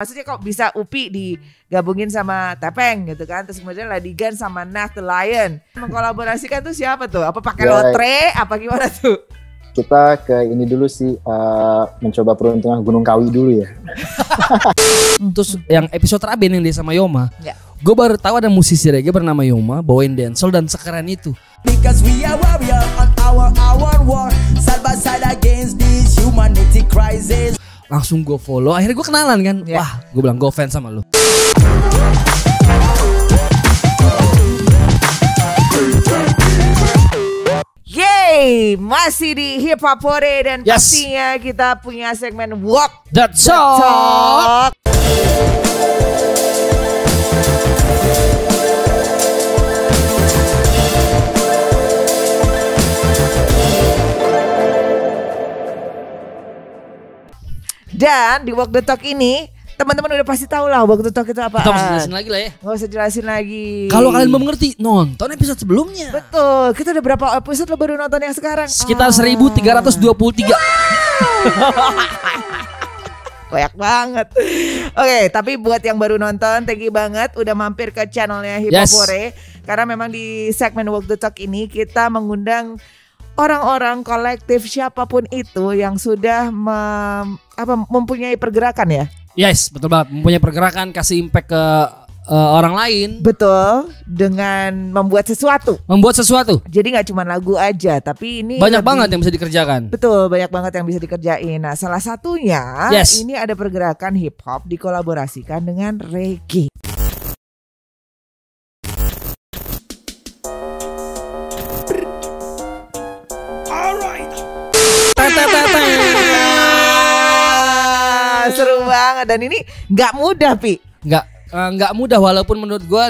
Maksudnya kok bisa Upi digabungin sama Tepeng gitu kan. Terus kemudian Ladigan sama Nath the Lion. Mengkolaborasikan tuh siapa tuh? Apa pakai lotre? Apa gimana tuh? Kita ke ini dulu sih, mencoba peruntungan Gunung Kawi dulu ya. Terus yang episode terakhir yang dia sama Yoma, ya. Gue baru tahu ada musisi reggae bernama Yoma bawain dancehall dan sekeren itu. Because we are warrior on our war, side by side against this humanity crisis. Langsung gue follow, akhirnya gue kenalan kan. Ya. Wah, gue bilang gue fans sama lu. Yeay, masih di Hip Hop Hore dan Yes. pastinya kita punya segmen Walk The Talk. Dan di Walk the Talk ini teman-teman udah pasti tahu lah Walk the Talk itu apaan. Kita harus jelasin lagi lah ya. Nggak usah jelasin lagi. Kalau kalian belum mengerti, nonton episode sebelumnya. Betul, kita udah berapa episode lo baru nonton yang sekarang? Sekitar 1323. Banyak banget. Oke, tapi buat yang baru nonton, thank you banget udah mampir ke channelnya Hip Hop Yes. Hore. Karena memang di segmen Walk the Talk ini kita mengundang orang-orang kolektif siapapun itu yang sudah mempunyai pergerakan ya. Yes, betul banget. Mempunyai pergerakan, kasih impact ke orang lain. Betul, dengan membuat sesuatu. Membuat sesuatu. Jadi nggak cuma lagu aja, tapi ini Banyak lebih- banget yang bisa dikerjakan. Betul, banyak banget yang bisa dikerjain. Nah, salah satunya Yes. ini ada pergerakan hip hop dikolaborasikan dengan reggae. Seru banget dan ini nggak mudah, Pi. Nggak mudah walaupun menurut gua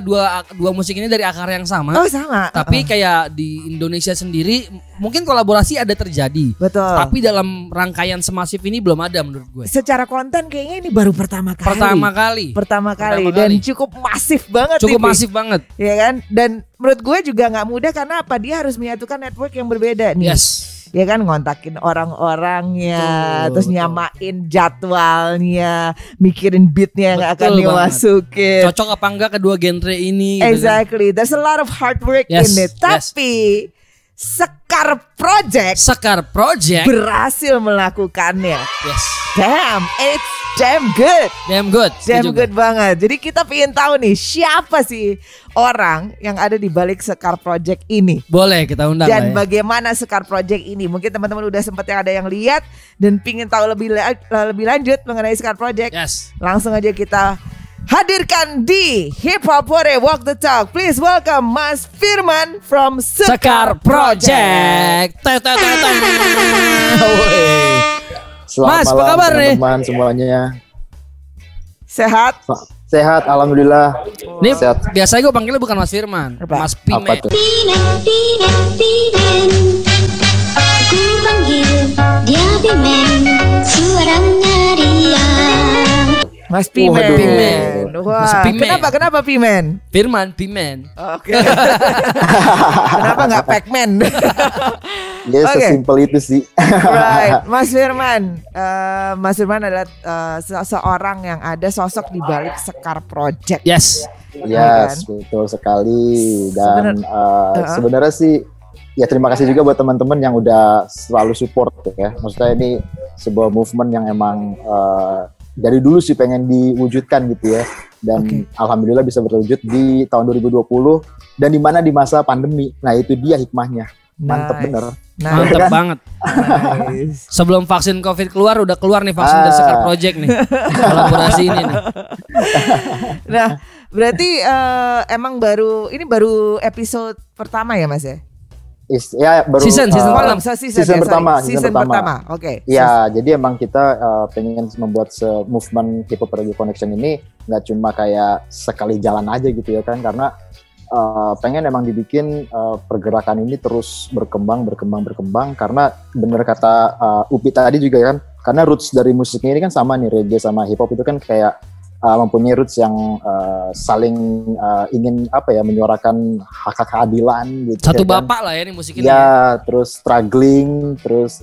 dua musik ini dari akar yang sama. Oh, sama. Tapi kayak di Indonesia sendiri mungkin kolaborasi ada terjadi. Betul. Tapi dalam rangkaian semasif ini belum ada menurut gue. Secara konten kayaknya ini baru pertama kali. Pertama kali dan cukup masif banget. Cukup nih, Pi. masif banget. Ya kan? Dan menurut gue juga nggak mudah karena apa? Dia harus menyatukan network yang berbeda nih. Yes. Ya kan, ngontakin orang-orangnya, Betul, terus betul. nyamain jadwalnya, mikirin beatnya yang akan Betul dimasukin. Cocok apa enggak kedua genre ini? Gitu kan. Exactly, there's a lot of hard work Yes, in it. yes. Tapi Sekar Project Sekar Project. berhasil melakukannya. Yes. Damn, it's damn good. Damn good. Damn Setuju good gue. banget. Jadi kita pengen tahu nih siapa sih orang yang ada di balik Sekar Project ini. Boleh kita undang Dan lah ya. bagaimana Sekar Project ini? Mungkin teman-teman udah sempat ada yang lihat dan pingin tahu lebih lanjut mengenai Sekar Project. Yes. Langsung aja kita hadirkan di Hip Hop Hore Walk the Talk. Please welcome Mas Firman from Sekar Project. Selamat Mas, apa malam kabar nih? teman-teman semuanya. Sehat? Sehat, alhamdulillah. Nih Sehat. biasanya gue panggilnya bukan Mas Firman, Apa? Mas Apa Pime. tuh? Pimen, aku panggil dia Pimen, suaranya riang. Mas Pimen. Waduh. Pimen. Wah, Mas Pimen. kenapa Pimen? Firman Pimen. Oke. Kenapa nggak Pac-Man? Ya Oke. sesimpel itu sih. Right, Mas Firman. Mas Firman adalah seseorang yang ada sosok di balik Sekar Project. Yes. Yes, betul sekali. Dan sebenarnya sih ya terima kasih juga buat teman-teman yang udah selalu support ya. Maksudnya ini sebuah movement yang emang dari dulu sih pengen diwujudkan gitu ya. Dan alhamdulillah bisa berwujud di tahun 2020 dan di masa pandemi. Nah, itu dia hikmahnya. Mantep Nice. bener. Mantep kan? banget. Nice. Sebelum vaksin Covid keluar udah keluar nih vaksin dari Sekar Project nih. Kolaborasi ini nih. Nah, berarti emang ini baru episode pertama ya, Mas ya? Ya baru Season Season pertama. Season pertama. Oke. Ya, jadi emang kita pengen membuat movement Hip Hop Reggae Connection ini nggak cuma kayak sekali jalan aja gitu ya kan, karena pengen emang dibikin pergerakan ini terus berkembang karena bener kata Upi tadi juga kan, karena roots dari musiknya ini kan sama nih, reggae sama hip hop itu kan kayak mempunyai roots yang saling ingin menyuarakan hak keadilan gitu. Satu ya kan? bapak lah ya nih musik ini. Ya, terus struggling, terus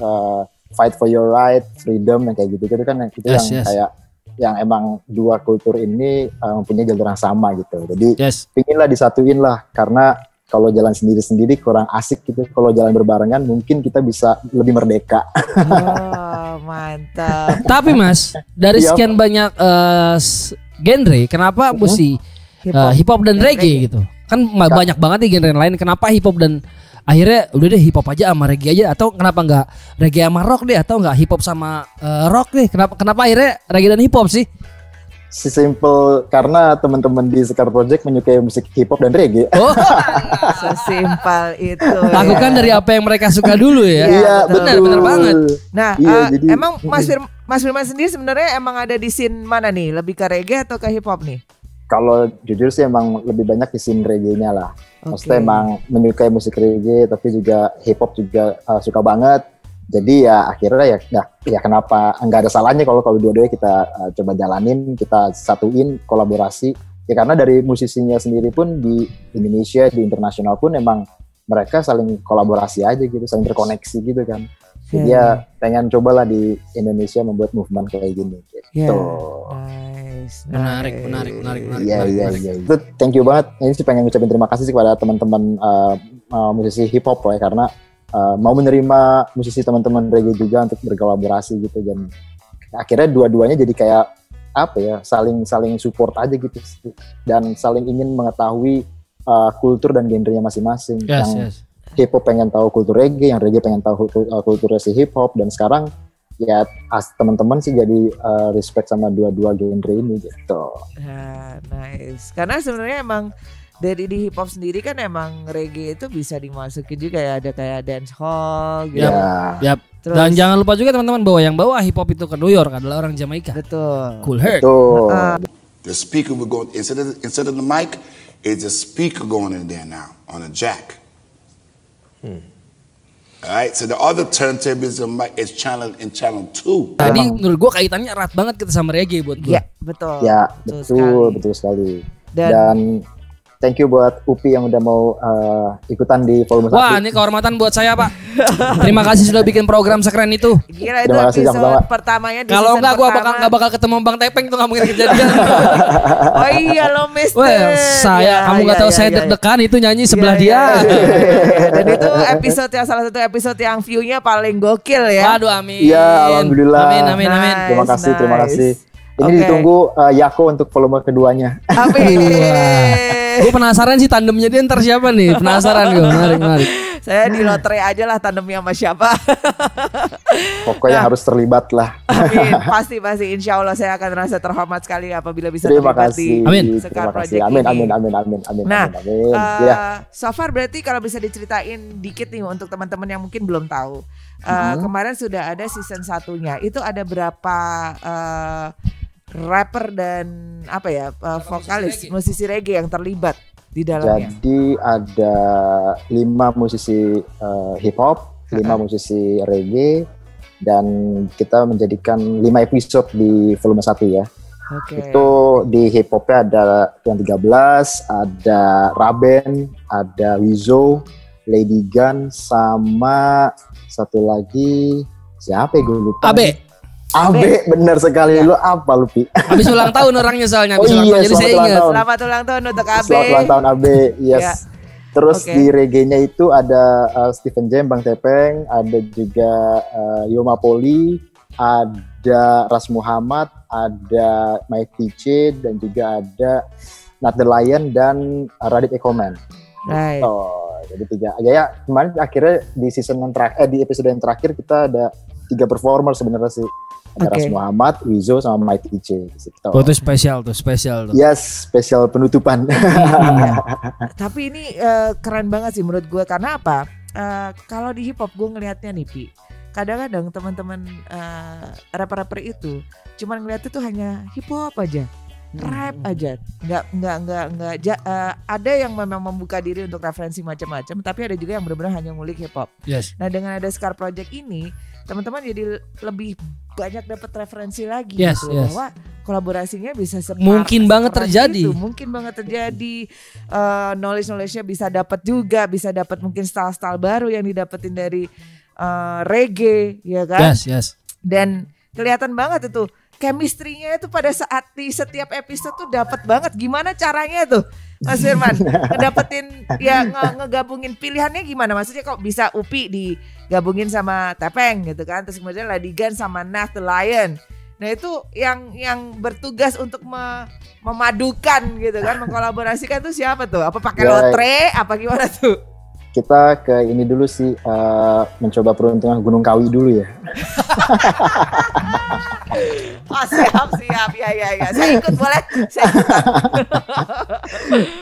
fight for your right, freedom yang kayak gitu kan, itu Yes, yang yes. kayak yang emang dua kultur ini mempunyai jalur yang sama gitu. Jadi Yes. pinginlah disatuin lah, karena kalau jalan sendiri-sendiri kurang asik gitu. Kalau jalan berbarengan mungkin kita bisa lebih merdeka. Oh, mantap. Tapi Mas, dari Iya. sekian banyak genre, kenapa mesti hip hop dan reggae gitu? Kan banyak banget nih genre lain. Kenapa hip hop dan akhirnya udah deh hip hop aja sama reggae aja, atau kenapa nggak reggae sama rock deh, atau nggak hip hop sama rock deh? Kenapa akhirnya reggae dan hip hop sih? Simple karena teman-teman di Sekar Project menyukai musik hip hop dan reggae. Oh, Sesimpel itu. lakukan ya. dari apa yang mereka suka dulu ya. Iya, benar banget. Nah, Iya, jadi- emang Mas Firman sendiri sebenarnya emang ada di scene mana nih? Lebih ke reggae atau ke hip hop nih? Kalau jujur sih emang lebih banyak di scene reggae-nya lah. Oke. Maksudnya emang menyukai musik reggae, tapi juga hip hop juga suka banget. Jadi ya akhirnya ya kenapa nggak ada salahnya kalau dua-duanya kita coba jalanin, kita satuin kolaborasi. Ya karena dari musisinya sendiri pun di Indonesia, di internasional pun emang mereka saling kolaborasi aja gitu, saling terkoneksi gitu kan. Jadi ya pengen cobalah di Indonesia membuat movement kayak gini gitu. Nice. Menarik. Iya. Itu thank you banget. Ini sih pengen ngucapin terima kasih sih kepada teman-teman musisi hip hop ya, karena mau menerima musisi teman-teman reggae juga untuk berkolaborasi gitu, dan akhirnya dua-duanya jadi kayak apa ya, saling support aja gitu, dan saling ingin mengetahui kultur dan genrenya masing-masing. Yang hip hop pengen tahu kultur reggae, yang reggae pengen tahu kulturnya si hip hop, dan sekarang ya teman-teman sih jadi respect sama dua-dua genre ini gitu. Nah, nice. Karena sebenarnya emang dari di hip hop sendiri kan emang reggae itu bisa dimasukin juga ya, ada kayak dance hall gitu. Yap. Terus, Dan jangan lupa juga teman-teman bahwa yang bawa hip hop itu ke New York adalah orang Jamaika. betul. Cool Herc. Tuh. The speaker would go instead of the mic, it's a speaker going in there now on a jack. All right, so the other turntable is a mic is channel 2. Jadi menurut gua kaitannya erat banget kita sama reggae buat gua. Iya, betul. Ya, sekali. betul sekali. Dan- Dan thank you buat Upi yang udah mau ikutan di volume 1. Wah, ini kehormatan buat saya, Pak. Terima kasih sudah bikin program sekeren itu. Gila itu Terima kasih, episode sama-sama. pertamanya di Kalau season enggak gua pertama. nggak bakal ketemu Bang Tepeng tuh, nggak mungkin kejadian. Oh iya lo mister. Wah, kamu nggak tahu saya deg-degan itu nyanyi sebelah dia. Dan itu episode yang salah satu episode yang view-nya paling gokil ya. Waduh, amin. Iya, alhamdulillah. Amin. Nice. Terima kasih. Ini Oke. ditunggu Yako untuk volume keduanya. Amin. Gue penasaran sih tandemnya dia ntar siapa nih? Penasaran gue, menarik. Saya di lotre aja lah tandemnya sama siapa. Pokoknya harus terlibat lah. Amin. Pasti insya Allah saya akan merasa terhormat sekali apabila bisa Terima terlibat di kasih. Amin. Sekar Terima kasih. Project Amin, ini. amin. Nah, amin. Ya. so far berarti kalau bisa diceritain dikit nih untuk teman-teman yang mungkin belum tahu. Kemarin sudah ada season 1-nya. Itu ada berapa rapper dan apa ya vokalis musisi reggae yang terlibat di dalamnya? Jadi ada 5 musisi hip hop, 5 musisi reggae, dan kita menjadikan 5 episode di volume 1 ya. Oke. Itu di hip hopnya ada yang 13, ada Raben, ada Wizo, Lady Gun, sama satu lagi siapa ya, gue lupa. Abe, benar sekali. Lu apa lu, Pi? Habis ulang tahun orangnya soalnya, Oh habis ulang iya, tahun jadi saya selamat ulang ingat. tahun. Selamat ulang tahun untuk Abe. Selamat ulang tahun Abe, yes. Ya. Terus Oke. di reggae-nya itu ada Stephen Jam, Bang Tepeng, ada juga Yoma Poli, ada Ras Muhammad, ada Mike Tice, dan juga ada Nat The Lion dan Radit Ekoman. Right. Oh, jadi 3. Ya kemarin akhirnya di season yang terakhir, di episode yang terakhir kita ada 3 performer sebenarnya sih. Ada Oke. Ras Muhammad, Wizo, sama Mike Tice. Gitu. Oh, itu spesial tuh. Yes, spesial penutupan. Tapi ini keren banget sih menurut gue, karena apa? Kalau di hip hop gue ngelihatnya nih, Pi, kadang-kadang teman-teman rapper-rapper itu cuman ngeliatnya tuh hanya hip hop aja, rap aja, nggak ada yang memang membuka diri untuk referensi macam-macam, tapi ada juga yang benar-benar hanya ngulik hip hop. Yes. Nah, dengan ada Sekar Project ini, teman-teman jadi lebih banyak dapat referensi lagi Yes, gitu, yes. bahwa kolaborasinya bisa Mungkin banget terjadi. mungkin banget terjadi. Knowledge-nya bisa dapat juga, bisa dapat mungkin style-style baru yang didapetin dari reggae, ya kan? Yes. Dan kelihatan banget itu chemistry-nya itu pada saat di setiap episode tuh dapat banget. Gimana caranya tuh Mas Firman ngedapetin ya ngegabungin pilihannya gimana? Maksudnya kok bisa Upi digabungin sama Tepeng gitu kan, terus kemudian Ladigan sama Nath the Lion. Nah itu yang bertugas untuk memadukan gitu kan, mengkolaborasikan tuh siapa tuh? Apa pakai lotre? Apa gimana tuh? Kita ke ini dulu sih, mencoba peruntungan Gunung Kawi dulu ya. Oh, siap ya. Saya ikut boleh? Saya ikutan.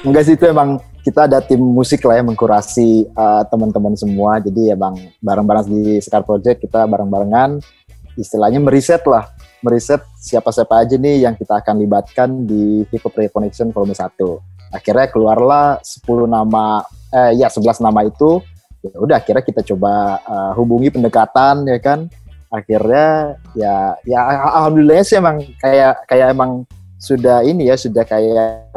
Enggak sih, itu emang kita ada tim musik lah ya, mengkurasi teman-teman semua. Jadi ya bang, bareng-bareng di Sekar Project kita bareng-barengan, istilahnya meriset siapa-siapa aja nih yang kita akan libatkan di Hip Hop Radio Connection volume 1. Akhirnya keluarlah 11 nama itu. Ya udah, akhirnya kita coba hubungi pendekatan ya kan. Akhirnya ya alhamdulillah sih emang kayak emang sudah ini ya, sudah kayak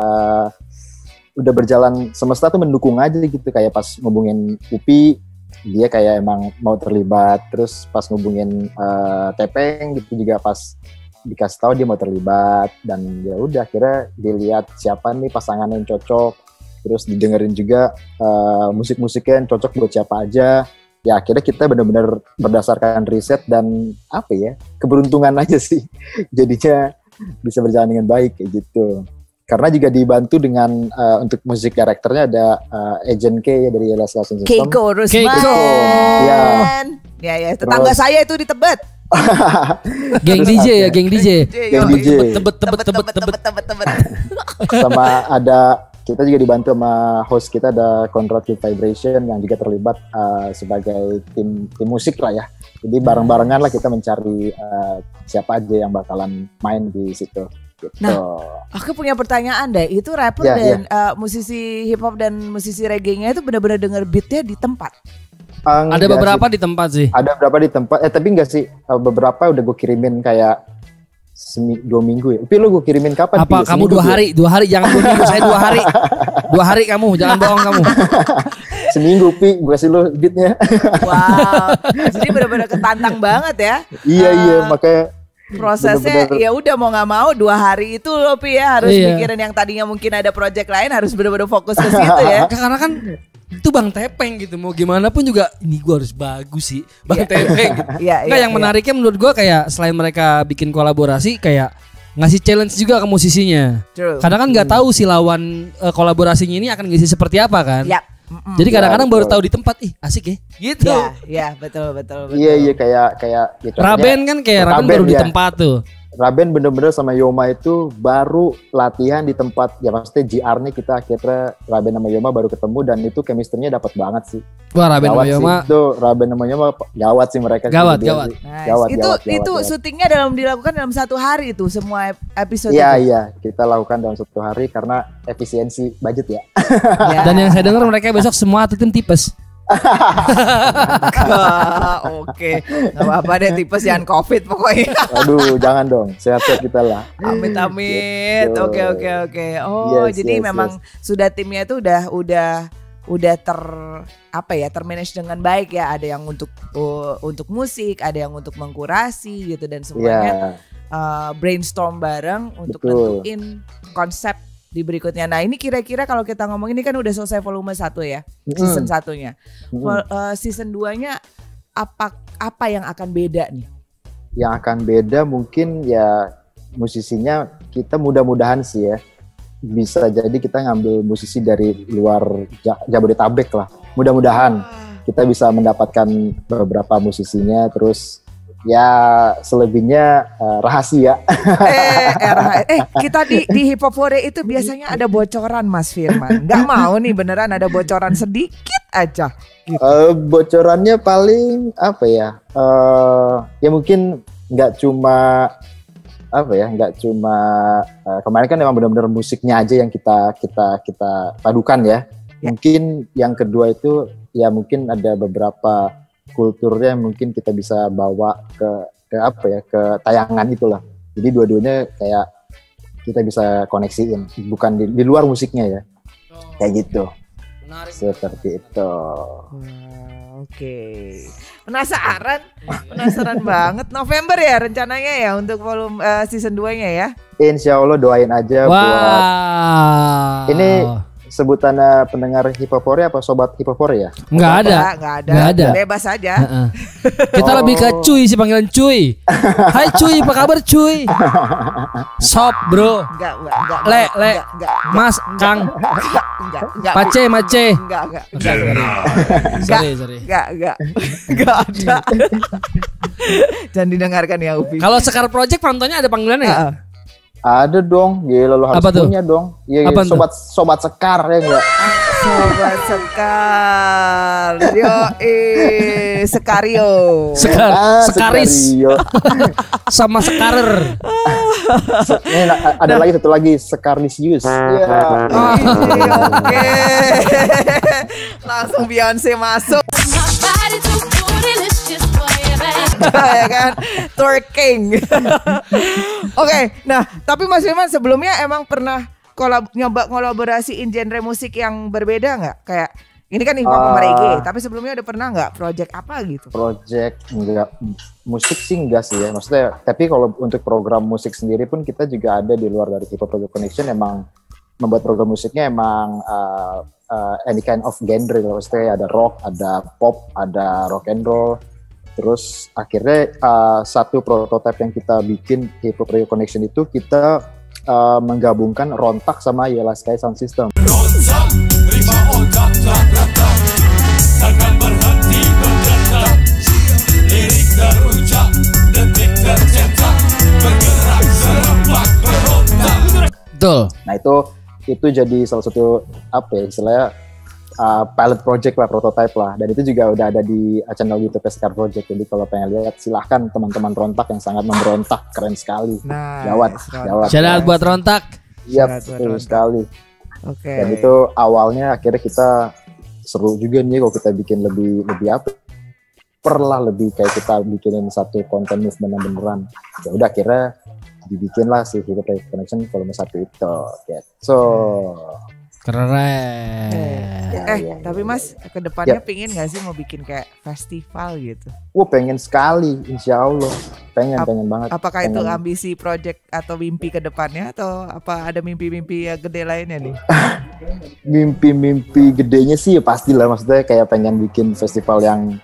udah berjalan, semesta tuh mendukung aja gitu. Kayak pas ngubungin Upi, dia kayak emang mau terlibat. Terus pas ngubungin Tepeng gitu juga, pas dikasih tahu dia mau terlibat. Dan ya udah, akhirnya dilihat siapa nih pasangan yang cocok, terus didengerin juga musik-musiknya yang cocok buat siapa aja. Ya akhirnya kita benar-benar berdasarkan riset dan apa ya, keberuntungan aja sih jadinya bisa berjalan dengan baik kayak gitu. Karena juga dibantu dengan untuk musik karakternya ada Agent K ya dari Last System. Keiko Rusman. Ya, tetangga saya itu di Tebet. Geng DJ ya, geng DJ. Tebet. Sama ada, kita juga dibantu sama host kita, ada Conrad Good Vibration yang juga terlibat sebagai tim musik lah ya. Jadi bareng-barengan lah kita mencari siapa aja yang bakalan main di situ. Gitu. Nah, aku punya pertanyaan deh. Itu rapper dan musisi hip hop dan musisi reggae-nya itu benar-benar denger beatnya di tempat? Ada beberapa sih di tempat sih. Ada beberapa di tempat. Tapi enggak sih. Beberapa udah gue kirimin kayak 2 minggu ya. Tapi lu gue kirimin kapan? Apa kamu 2 hari? 2 hari, jangan 2 minggu. Saya 2 hari. 2 hari kamu, jangan bohong kamu. Seminggu Pi, gue kasih lu beatnya. Wow. Jadi benar-benar ketantang banget ya. Iya, makanya prosesnya ya udah mau nggak mau 2 hari itu loh Pi ya, harus mikirin yang tadinya mungkin ada project lain, harus benar-benar fokus ke situ ya. Karena kan itu Bang Tepeng gitu, mau gimana pun juga ini gue harus bagus sih Bang Tepeng. Yang menariknya menurut gue kayak selain mereka bikin kolaborasi, kayak ngasih challenge juga ke musisinya. Karena kan nggak tahu si lawan kolaborasinya ini akan ngisi seperti apa kan. Jadi kadang-kadang baru tahu di tempat, asik ya, gitu. Iya, betul. Iya kayak gitu. Raben kan kayak Raben baru di tempat tuh. Raben bener-bener sama Yoma itu baru latihan di tempat, ya maksudnya GR-nya kita akhirnya Raben sama Yoma baru ketemu dan itu chemistry-nya dapat banget sih. Wah, Raben sama Yoma. Raben sama Yoma gawat sih mereka. Gawat. Nice. Itu syutingnya dilakukan dalam 1 hari itu semua episode. Iya, kita lakukan dalam 1 hari karena efisiensi budget ya. Dan yang saya dengar mereka besok semua tim tipes. Oke, nggak apa-apa deh, tipes jangan COVID pokoknya. Aduh, jangan dong, sehat-sehat kita lah. Amit. Gitu. Oke. Jadi memang sudah timnya itu udah termanage dengan baik ya. Ada yang untuk musik, ada yang untuk mengkurasi gitu, dan semuanya brainstorm bareng untuk nentuin konsep di berikutnya. Nah ini kira-kira kalau kita ngomong, ini kan udah selesai volume 1 ya, season 1-nya. Season 2-nya apa yang akan beda nih? Yang akan beda mungkin ya musisinya, kita mudah-mudahan sih ya bisa jadi kita ngambil musisi dari luar Jabodetabek lah. Mudah-mudahan kita bisa mendapatkan beberapa musisinya, terus ya selebihnya rahasia. Kita di Hip Hop Hore itu biasanya ada bocoran Mas Firman. Nggak mau nih beneran ada bocoran sedikit aja. Gitu. Bocorannya paling apa ya? Ya mungkin nggak cuma kemarin kan memang benar-benar musiknya aja yang kita padukan ya. Mungkin yang kedua itu ya mungkin ada beberapa kulturnya mungkin kita bisa bawa ke tayangan itulah. Jadi dua-duanya kayak kita bisa koneksiin, bukan di luar musiknya ya. Kayak gitu. Menarik. Seperti itu. Oke. Penasaran banget. November ya rencananya ya untuk volume season 2-nya ya. Insya Allah doain aja buat Wow. ini sebutannya pendengar Hipopore apa sobat Hipopore ya? Nggak ada. Nggak ada. Bebas aja. Heeh. Kita lebih ke cuy sih, panggilan cuy. Hai cuy, apa kabar cuy? Sop bro. Enggak. Le. Mas, Kang. Enggak. Mace. Enggak. Sorry. Enggak ada. Jangan didengarkan ya Upi. Kalau Sekar Project penontonnya ada panggilannya nggak? Ada dong, gila lo harus Apa tuh? punya dong. Iya, Apa tuh? sobat Sekar ya enggak? Sobat Sekar. Sekario. Sekaris Sekario. sama Sekarer. Ini ada lagi satu lagi Sekarnisius. Iya. Oke. Langsung Beyonce masuk. Ya kan, twerking. Oke, nah tapi Mas Firman sebelumnya emang pernah nyoba ngolaborasiin genre musik yang berbeda nggak? Kayak ini kan hip hop sama reggae, tapi sebelumnya udah pernah nggak project apa gitu? Project enggak, musik sih enggak sih ya. Maksudnya tapi kalau untuk program musik sendiri pun kita juga ada di luar dari Hip Hop Radio Connection, emang membuat program musiknya emang any kind of genre. Maksudnya ada rock, ada pop, ada rock and roll. Terus akhirnya satu prototipe yang kita bikin Hip Hop Radio Connection itu kita menggabungkan Rontak sama Yellow Sky Sound System. Betul. Nah itu jadi salah satu apa ya istilahnya pilot project lah, prototype lah, dan itu juga udah ada di channel YouTube Sekar Project. Jadi kalau pengen lihat silahkan teman-teman Rontak yang sangat memberontak, keren sekali. Gawat. Shout out buat Rontak. Iya betul sekali. Oke. Dan itu awalnya akhirnya kita seru juga nih kalau kita bikin lebih apa? Perlah lebih kayak kita bikinin satu konten movement yang beneran. Ya udah akhirnya dibikin lah si Hip Hop Connection volume 1 itu. So Keren. Tapi Mas kedepannya pingin nggak sih mau bikin kayak festival gitu? pengen sekali, insya Allah. Pengen banget. Apakah itu pengen. ambisi project atau mimpi kedepannya atau apa ada mimpi-mimpi gede lainnya nih? Mimpi gedenya sih ya pastilah, maksudnya kayak pengen bikin festival yang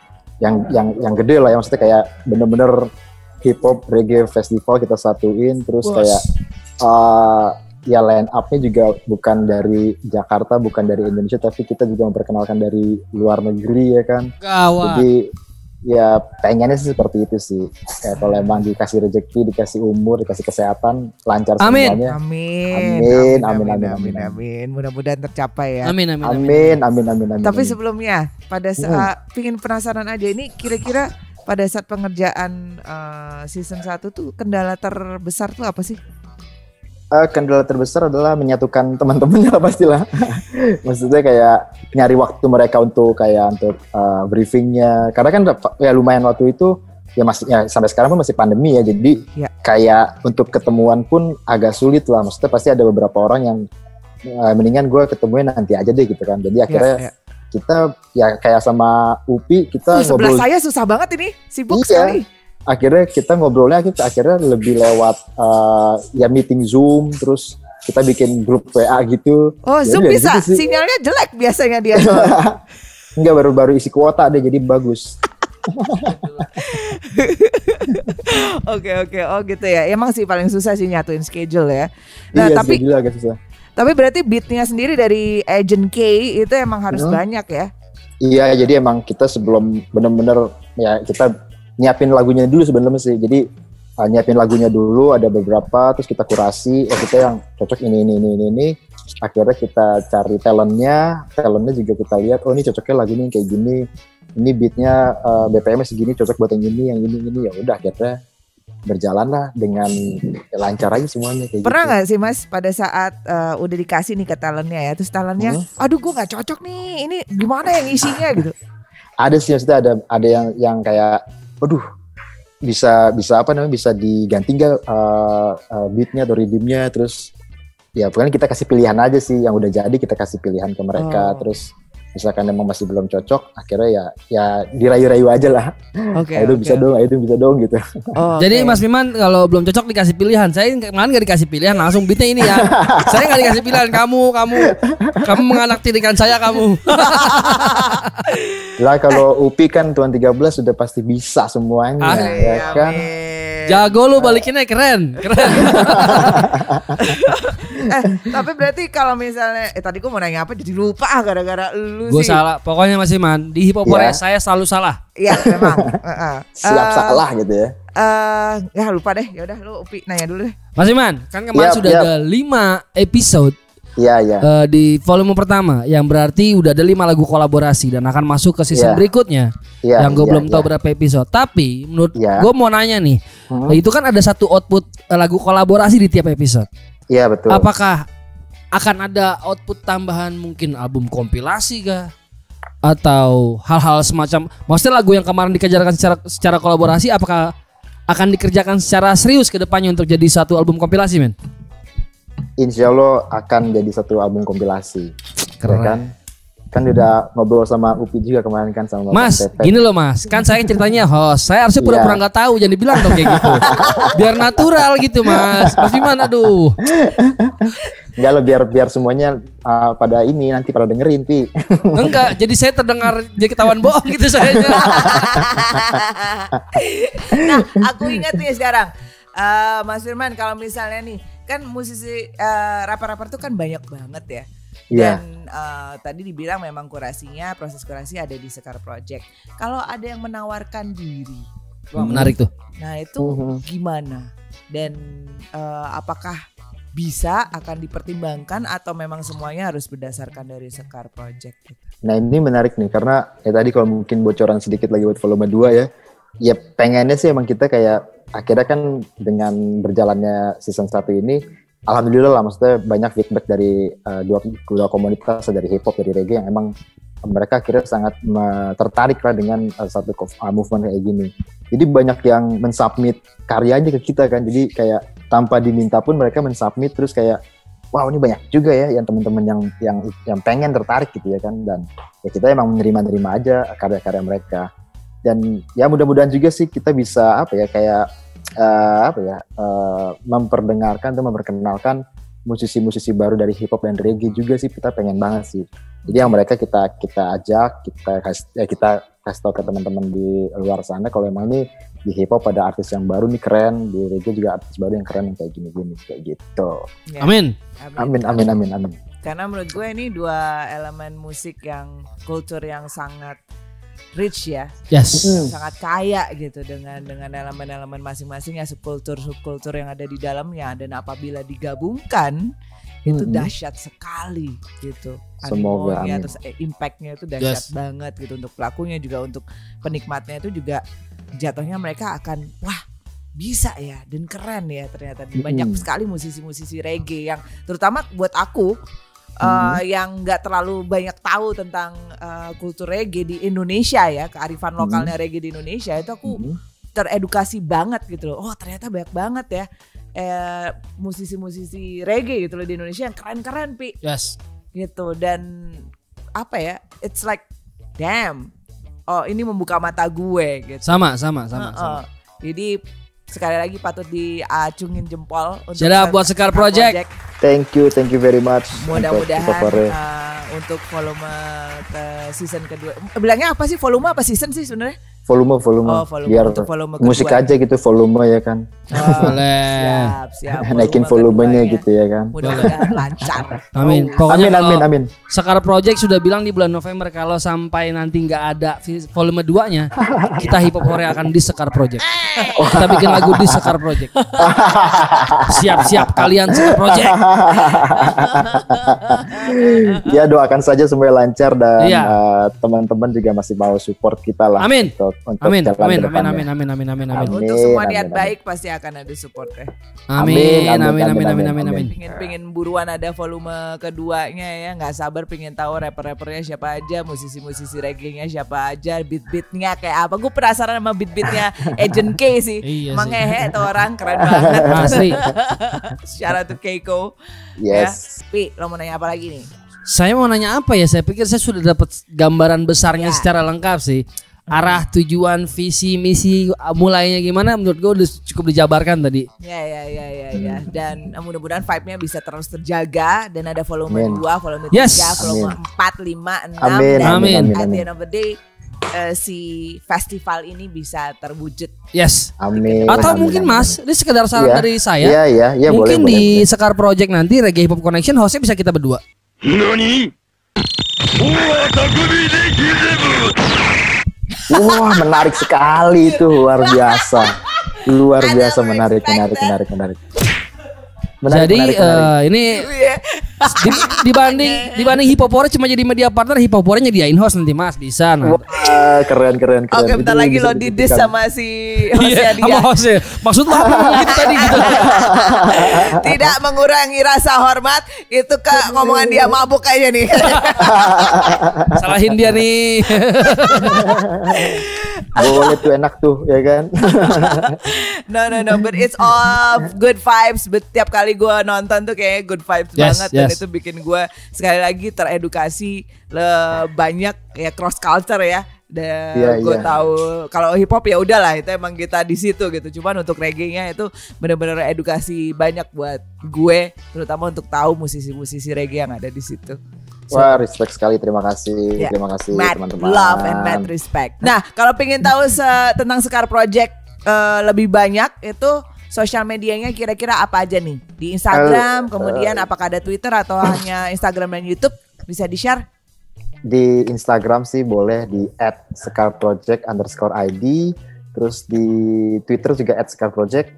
gede lah ya, maksudnya kayak bener-bener hip hop reggae festival kita satuin, terus kayak ya line up-nya juga bukan dari Jakarta, bukan dari Indonesia, tapi kita juga memperkenalkan dari luar negeri ya kan. Gawat. Jadi ya pengennya sih seperti itu sih. Kayak kalau emang dikasih rezeki, dikasih umur, dikasih kesehatan, lancar semuanya. Amin. Mudah-mudahan tercapai ya. Amin. Tapi sebelumnya pada saat pingin penasaran aja, ini kira-kira pada saat pengerjaan season 1 tuh kendala terbesar tuh apa sih? Kendala terbesar adalah menyatukan teman-temannya pastilah. Maksudnya kayak nyari waktu mereka untuk briefingnya. Karena kan ya lumayan waktu itu ya masih ya sampai sekarang pun masih pandemi ya. Jadi kayak untuk ketemuan pun agak sulit lah. Maksudnya pasti ada beberapa orang yang mendingan gue ketemuin nanti aja deh gitu kan. Jadi akhirnya kita ya kayak sama Upi kita sebelah ngobrol. saya susah banget ini, sibuk sekali. Akhirnya kita ngobrolnya akhirnya lebih lewat ya meeting Zoom, terus kita bikin grup WA gitu. Oh, Zoom bisa, sinyalnya jelek biasanya dia. Enggak, baru isi kuota deh, jadi bagus. Oke. Oh gitu ya. Emang sih paling susah sih nyatuin schedule ya. Nah, iya, tapi agak susah. Tapi berarti beatnya sendiri dari Agent K itu emang harus banyak ya? Iya, jadi emang kita sebelum bener-bener ya kita nyiapin lagunya dulu sebenarnya sih. Jadi nyiapin lagunya dulu, ada beberapa, terus kita kurasi, kita yang cocok ini. Akhirnya kita cari talentnya juga kita lihat, oh ini cocoknya lagu ini kayak gini, ini beatnya BPM-nya segini, cocok buat yang ini. Ya udah akhirnya berjalan lah dengan lancar aja semuanya kayak Pernah gitu. nggak sih Mas pada saat udah dikasih nih ke talentnya ya, terus talentnya, aduh gue nggak cocok nih, ini gimana yang isinya gitu? Ada sih, maksudnya ada yang kayak aduh bisa apa namanya, bisa diganti nggak beatnya atau rhythmnya, terus ya pokoknya kita kasih pilihan aja sih, yang udah jadi kita kasih pilihan ke mereka, terus misalkan emang masih belum cocok, akhirnya ya dirayu-rayu aja lah. Oke. Ayo bisa dong gitu. Oh, Jadi oke. Mas Miman kalau belum cocok dikasih pilihan. Saya kemarin gak dikasih pilihan, langsung beatnya ini ya. Saya gak dikasih pilihan, kamu menganaktirikan saya kamu. Lah kalau Upi kan Tuan 13 sudah pasti bisa semuanya, ya kan. Jago lu balikinnya keren. Tapi berarti kalau misalnya tadi gue mau nanya apa jadi lupa gara-gara lu Gue sih. salah. Pokoknya Mas Iman di hip hop Korea saya selalu salah. Iya memang. Siap salah gitu ya. Ya lupa deh. Ya udah lu Upi nanya dulu deh. Mas Iman, kan kemarin sudah ada 5 episode Iya. di volume pertama, yang berarti udah ada 5 lagu kolaborasi dan akan masuk ke season berikutnya. Yang gue belum tahu berapa episode. Tapi menurut gue mau nanya nih, itu kan ada satu output lagu kolaborasi di tiap episode. Iya betul. Apakah akan ada output tambahan, mungkin album kompilasi kah? Atau hal-hal semacam, maksudnya lagu yang kemarin dikerjakan secara kolaborasi, apakah akan dikerjakan secara serius ke depannya untuk jadi satu album kompilasi, men? Insya Allah akan jadi satu album kompilasi. Keren. Ya kan udah ngobrol sama Upi juga kemarin kan sama Mas, Bapak Tepek. gini loh Mas, kan saya ceritanya host, saya harusnya pura-pura nggak tahu, jangan dibilang dong kayak gitu. Biar natural gitu Mas. Mas gimana aduh? Enggak loh, biar semuanya pada ini nanti pada dengerin Pi. Enggak, jadi saya terdengar jadi ketahuan bohong gitu saya. Nah, aku ingat nih sekarang, Mas Firman, kalau misalnya nih, kan musisi rapper-rapper tuh kan banyak banget ya. Iya. Dan tadi dibilang memang proses kurasi ada di Sekar Project. Kalau ada yang menawarkan diri, Menarik tuh. nah itu gimana? Dan apakah bisa akan dipertimbangkan atau memang semuanya harus berdasarkan dari Sekar Project? Gitu? Nah ini menarik nih karena tadi kalau mungkin bocoran sedikit lagi buat volume 2 ya. Ya pengennya sih emang kita kayak akhirnya kan dengan berjalannya season 1 ini, alhamdulillah lah, maksudnya banyak feedback dari dua komunitas, dari hip hop, dari reggae, yang emang mereka akhirnya sangat tertarik lah dengan satu movement kayak gini. Jadi banyak yang mensubmit karyanya ke kita kan, jadi kayak tanpa diminta pun mereka mensubmit, terus kayak wow ini banyak juga ya yang teman-teman yang pengen tertarik gitu ya kan, dan ya kita emang menerima aja karya-karya mereka. Dan ya mudah-mudahan juga sih kita bisa memperdengarkan atau memperkenalkan musisi-musisi baru dari hip hop dan reggae juga sih, kita pengen banget sih. Jadi yang mereka kita ajak, kita kasih tahu ke teman-teman di luar sana kalau emang ini di hip hop ada artis yang baru nih keren, di reggae juga artis baru yang keren yang kayak gini-gini kayak gitu. Ya. Amin. Amin. Karena menurut gue ini dua elemen musik yang kultur yang sangat rich ya, Yes. sangat kaya gitu dengan elemen-elemen masing-masing ya, subkultur yang ada di dalamnya, dan apabila digabungkan itu dahsyat sekali gitu. Semoga, Animonya, amin. terus impactnya itu dahsyat banget gitu, untuk pelakunya juga, untuk penikmatnya itu juga jatuhnya mereka akan wah bisa ya, dan keren ya ternyata. Banyak sekali musisi-musisi reggae yang terutama buat aku yang nggak terlalu banyak tahu tentang kultur reggae di Indonesia ya, kearifan lokalnya reggae di Indonesia itu aku teredukasi banget gitu loh. Oh ternyata banyak banget ya musisi-musisi reggae gitu loh di Indonesia yang keren-keren Pi. Yes. Gitu, dan apa ya, it's like damn, oh ini membuka mata gue gitu. Sama. Jadi sekali lagi patut diacungin jempol untuk Sudah buat Sekar Project. Thank you very much. Mudah-mudahan untuk volume ke season kedua. Bilangnya apa sih, volume apa season sih sebenarnya? Volume. Oh, volume. Biar Untuk volume musik kedua. aja gitu volume ya kan. Boleh. Siap. Naikin volumenya gitu ya kan. Mudah-mudahan lancar. Amin. Pokoknya Amin. Sekar Project sudah bilang di bulan November kalau sampai nanti nggak ada volume 2-nya, kita hip hop Korea akan di Sekar Project. Kita bikin lagu di Sekar Project. Siap-siap kalian Sekar Project. Ya doakan saja semuanya lancar dan teman-teman juga masih mau support kita lah. Amin. Untuk Amin. jalan Amin. ke depannya. Amin. Untuk semua niat amin. baik pasti akan ada support ya. Amin. Pengen buruan ada volume keduanya ya, nggak sabar pengen tahu rapper-rappernya siapa aja, musisi-musisi reggae-nya siapa aja, beat-beatnya kayak apa. Gue penasaran sama beat-beatnya Agent K sih. Iya Emang sih. ngehe tuh orang keren banget. Asli. Shout out to Keiko. Yes. Ya. Pi, lo mau nanya apa lagi nih? Saya mau nanya apa ya? Saya pikir saya sudah dapat gambaran besarnya secara lengkap sih. Arah, tujuan, visi, misi, mulainya gimana? Menurut gue udah cukup dijabarkan tadi. Ya. Dan mudah-mudahan vibe-nya bisa terus terjaga dan ada volume 2, volume 3, Yes. volume 4, 5, 6 Amin. dan Amin. at the end of the day si festival ini bisa terwujud. Yes. Amin. Atau Amin, mungkin amin. Mas, ini sekedar saran Iya. dari saya. Iya, Mungkin boleh, di boleh. Sekar Project nanti Reggae Hip Hop Connection hostnya bisa kita berdua. Wah, menarik sekali itu, luar biasa. Luar I biasa, never menarik. Jadi ini dibanding Hip Hopore cuma jadi media partner, Hip Hopore nyediain host nanti Mas bisa. Nah. Wah, keren. Oke, bentar Itu lagi bisa lo didis dibuktikan. sama si hostnya dia. Sama hostnya. Maksud lo apa gitu tadi gitu? Tidak mengurangi rasa hormat, itu ke ngomongan dia mabuk aja nih. Salahin dia nih. Boleh tuh, enak tuh, ya kan? No, but it's all good vibes. Tiap kali gue nonton tuh kayaknya good vibes Yes, banget dan yes. itu bikin gue sekali lagi teredukasi banyak ya cross culture ya. Dan Iya, gue iya. tahu kalau hip hop ya udahlah itu emang kita di situ gitu. Cuman untuk reggae-nya itu benar-benar edukasi banyak buat gue, terutama untuk tahu musisi-musisi reggae yang ada di situ. Wah, respect sekali, terima kasih. Ya, Terima kasih mad teman-teman. love and mad respect. Nah, kalau pengen tahu tentang Sekar Project lebih banyak itu sosial medianya kira-kira apa aja nih? Di Instagram, kemudian apakah ada Twitter atau hanya Instagram dan YouTube? Bisa di-share? Di Instagram sih boleh di @sekarproject_id, terus di Twitter juga @sekarproject,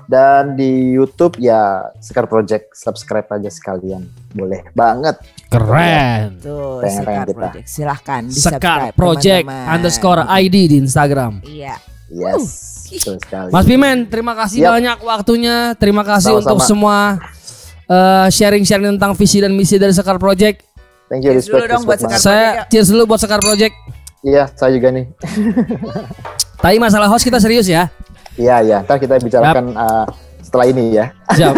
dan di YouTube ya Sekar Project, subscribe aja sekalian, boleh banget. Keren. Tuh, Pengen Sekar kita. Project. Silahkan Sekar di-subscribe, Project teman-teman. _ID di Instagram. Iya. Yes, betul sekali. Mas Pimen, terima kasih Yap. banyak waktunya. Terima kasih Sama-sama. untuk semua sharing-sharing tentang visi dan misi dari Sekar Project. Thank you, Cheers dulu respect, dong buat respect Sekar banget. Saya cheers dulu buat Sekar Project. Iya, saya juga nih. Tapi masalah host kita serius ya. Iya, ntar kita bicarakan setelah ini ya. Siap.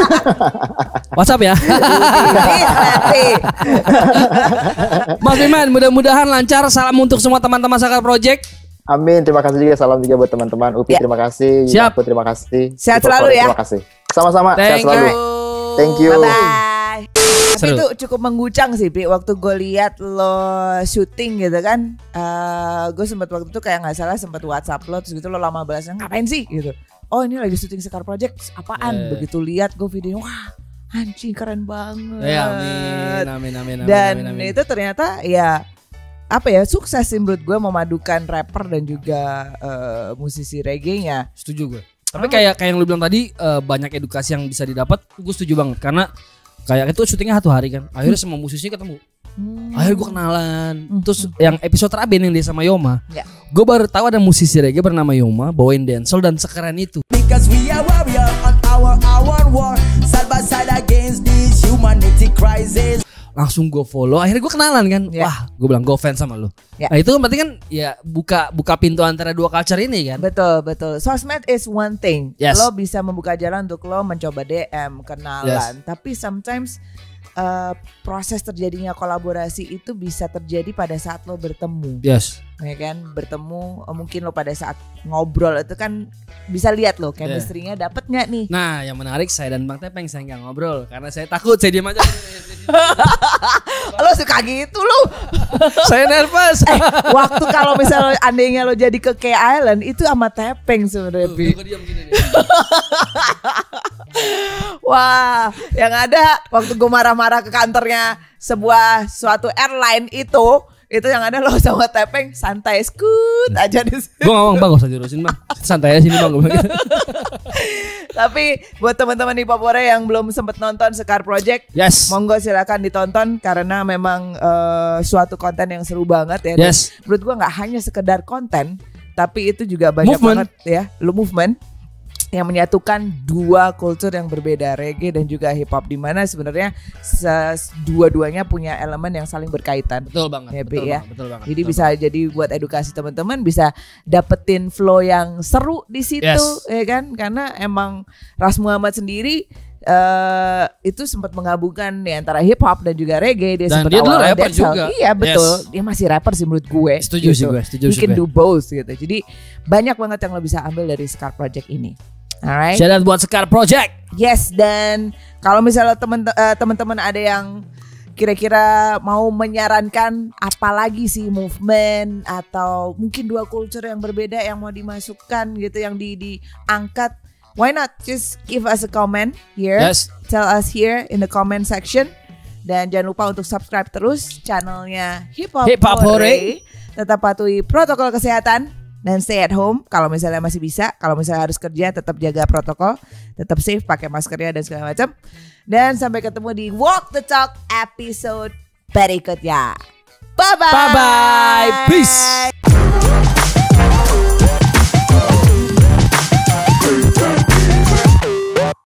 WhatsApp ya. Nanti. Mas Pimen, mudah-mudahan lancar. Salam untuk semua teman-teman Sekar Project. Amin, terima kasih juga, salam juga buat teman-teman. Upi Ya. terima kasih, Siap. aku terima kasih. Sehat Hip Hop selalu Forest, ya. Terima kasih. Sama-sama, sehat Thank selalu. you. Thank you. Bye-bye. Tapi Seru. itu cukup mengguncang sih, Pi. Waktu gue lihat lo syuting gitu kan, gue sempat waktu itu kayak nggak salah sempat WhatsApp lo, terus gitu lo lama balasnya ngapain sih gitu. Oh ini lagi syuting Sekar Project, apaan? Begitu lihat gue video, wah anjing keren banget. Ya, amin. Dan amin. itu ternyata ya apa ya, sukses sih menurut gue memadukan rapper dan juga musisi reggae-nya. Setuju gue. Tapi kayak yang lu bilang tadi, banyak edukasi yang bisa didapat. Gue setuju banget karena kayak itu syutingnya 1 hari kan. Akhirnya semua musisi ketemu. Akhirnya gue kenalan. Terus yang episode terakhir yang dia sama Yoma, Ya. gue baru tahu ada musisi reggae bernama Yoma bawain dancehall dan sekeren itu. Because we are warrior on our war, side by side against this humanity crisis. Langsung gue follow, akhirnya gue kenalan kan. Ya. Wah, gue bilang gue fans sama lu. Ya. Nah itu kan berarti kan ya buka pintu antara dua culture ini kan. Betul. Sosmed is one thing. Yes. Lo bisa membuka jalan untuk lo mencoba DM, kenalan. Tapi sometimes proses terjadinya kolaborasi itu bisa terjadi pada saat lo bertemu. Yes. Ya kan, bertemu mungkin lo pada saat ngobrol itu kan bisa lihat lo chemistry-nya dapet nggak nih. Nah yang menarik, saya dan Bang Tepeng saya nggak ngobrol karena saya takut, saya diam aja. Lo suka gitu lo. Saya nervous. Waktu kalau misalnya andainya lo jadi ke Key Island itu sama Tepeng sebenarnya. Pi. Gue diam gini nih. Wah, yang ada waktu gue marah-marah ke kantornya suatu airline itu yang ada lo sama Tepeng santai skut aja di situ. Gue ngomong bang, gak usah diurusin bang, santai aja sini bang. Gue bilang gitu. Tapi buat teman-teman di Papore yang belum sempat nonton Sekar Project, Yes. monggo silakan ditonton karena memang suatu konten yang seru banget ya. Dan Yes. menurut gue nggak hanya sekedar konten, tapi itu juga banyak Movement. banget ya, movement yang menyatukan dua kultur yang berbeda, reggae dan juga hip hop, di mana sebenarnya dua-duanya punya elemen yang saling berkaitan. Betul banget. Ya, Pi, Betul ya. banget. Betul banget. Jadi betul bisa jadi buat edukasi teman-teman, bisa dapetin flow yang seru di situ, Yes. ya kan? Karena emang Ras Muhammad sendiri itu sempat menggabungkan nih antara hip hop dan juga reggae. Dia Dan sempat dia dulu awal rapper dancehall. juga. Iya betul. Yes. Dia masih rapper sih menurut gue. Setuju sih gue, setuju He sih can gue. do both gitu. Jadi banyak banget yang lo bisa ambil dari Scar Project ini. Alright. Shout out buat Scar Project. Yes, dan kalau misalnya teman-teman ada yang kira-kira mau menyarankan apa lagi sih movement atau mungkin dua culture yang berbeda yang mau dimasukkan gitu, yang diangkat, why not just give us a comment here. Yes. Tell us here in the comment section. Dan jangan lupa untuk subscribe terus channelnya Hip Hop Hore. Tetap patuhi protokol kesehatan dan stay at home kalau misalnya masih bisa. Kalau misalnya harus kerja, tetap jaga protokol, tetap safe, pakai maskernya dan segala macam. Dan sampai ketemu di Walk the Talk episode berikutnya. Bye bye. Bye bye. Peace.